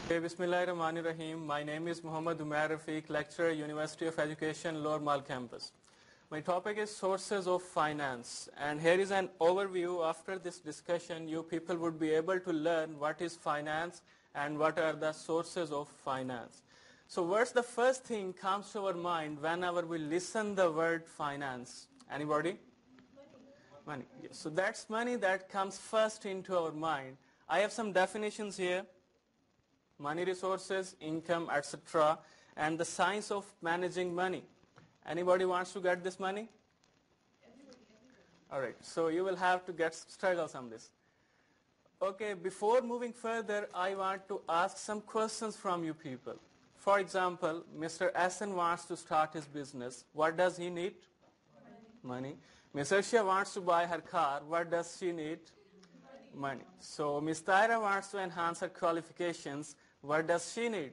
Hey, Bismillahirrahmanirrahim. My name is Muhammad Umair Rafiq, lecturer, University of Education, Lower Mall campus. My topic is sources of finance, and here is an overview. After this discussion, you people would be able to learn what is finance and what are the sources of finance. So what's the first thing comes to our mind whenever we listen the word finance? Anybody? Money. Yes. So that's money that comes first into our mind. I have some definitions here. Money, resources, income, etc. and the science of managing money. Anybody wants to get this money? All right, so you will have to get struggles on this. Okay, before moving further, I want to ask some questions from you people. For example, Mr. Essen wants to start his business. What does he need? Money. Ms. Arshia wants to buy her car. What does she need? Money. So Ms. Tyra wants to enhance her qualifications. What does she need?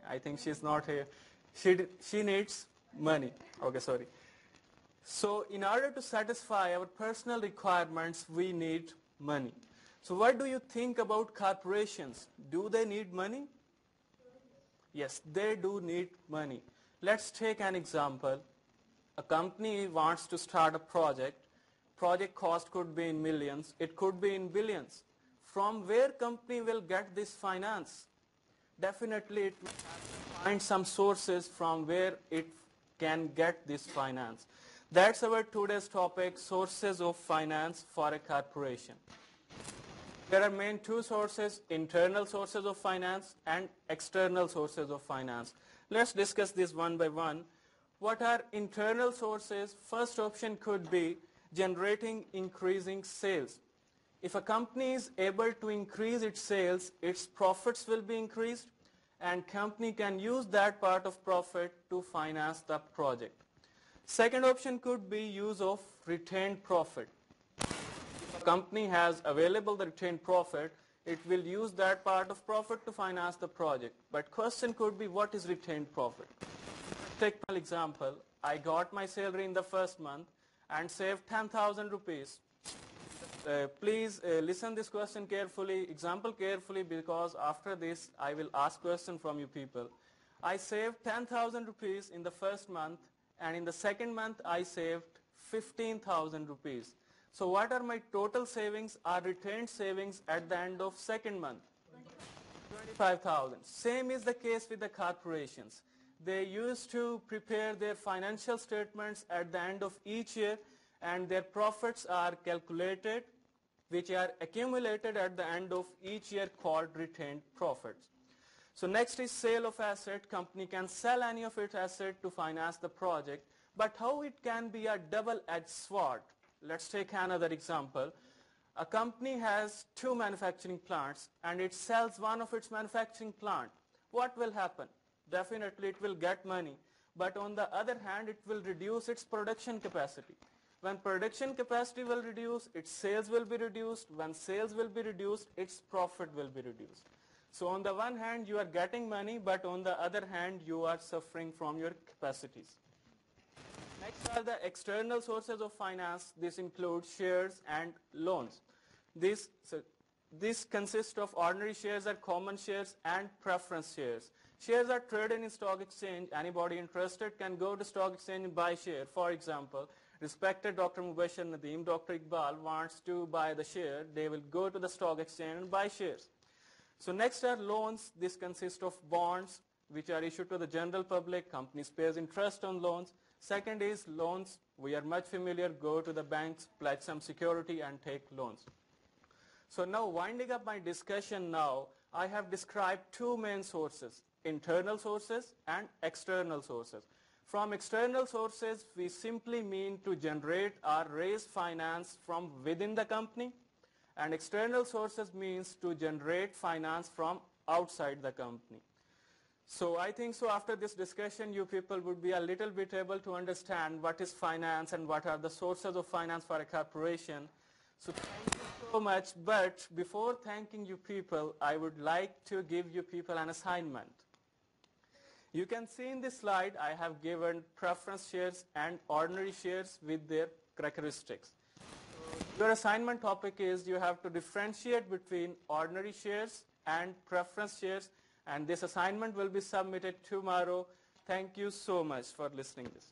I think she's not here. She needs money. Okay, sorry. So in order to satisfy our personal requirements, we need money. So what do you think about corporations? Do they need money? Yes, they do need money. Let's take an example. A company wants to start a project. Project cost could be in millions. It could be in billions. From where company will get this finance? Definitely it will have to find some sources from where it can get this finance. That's our today's topic, sources of finance for a corporation. There are main two sources, internal sources of finance and external sources of finance. Let's discuss this one by one. What are internal sources? First option could be generating increasing sales. If a company is able to increase its sales, its profits will be increased and company can use that part of profit to finance the project. Second option could be use of retained profit. If a company has available the retained profit, it will use that part of profit to finance the project. But question could be, what is retained profit? Take an example. I got my salary in the first month and saved 10,000 rupees. Please listen this question carefully, example carefully, because after this I will ask question from you people. I saved 10,000 rupees in the first month, and in the second month I saved 15,000 rupees. So what are my total savings or retained savings at the end of second month? 25,000. Same is the case with the corporations. They used to prepare their financial statements at the end of each year, and their profits are calculated, which are accumulated at the end of each year, called retained profits. So next is sale of asset. Company can sell any of its asset to finance the project, but how it can be a double-edged sword? Let's take another example. A company has two manufacturing plants and it sells one of its manufacturing plant. What will happen? Definitely it will get money, but on the other hand it will reduce its production capacity. When production capacity will reduce, its sales will be reduced. When sales will be reduced, its profit will be reduced. So on the one hand you are getting money, but on the other hand you are suffering from your capacities. Next are the external sources of finance. This includes shares and loans. This consists of ordinary shares or common shares and preference shares. Shares are traded in stock exchange. Anybody interested can go to stock exchange and buy share. For example, respected Dr. Mubashir Nadeem, Dr. Iqbal wants to buy the share. They will go to the stock exchange and buy shares. So next are loans. This consists of bonds which are issued to the general public. Companies pays interest on loans. Second is loans. We are much familiar. Go to the banks, pledge some security and take loans. So now winding up my discussion now, I have described two main sources, internal sources and external sources. From external sources, we simply mean to generate or raise finance from within the company, and external sources means to generate finance from outside the company. So I think so after this discussion, you people would be a little bit able to understand what is finance and what are the sources of finance for a corporation. So thank you so much, but before thanking you people, I would like to give you people an assignment. You can see in this slide, I have given preference shares and ordinary shares with their characteristics. Your assignment topic is you have to differentiate between ordinary shares and preference shares And this assignment will be submitted tomorrow. Thank you so much for listening to this.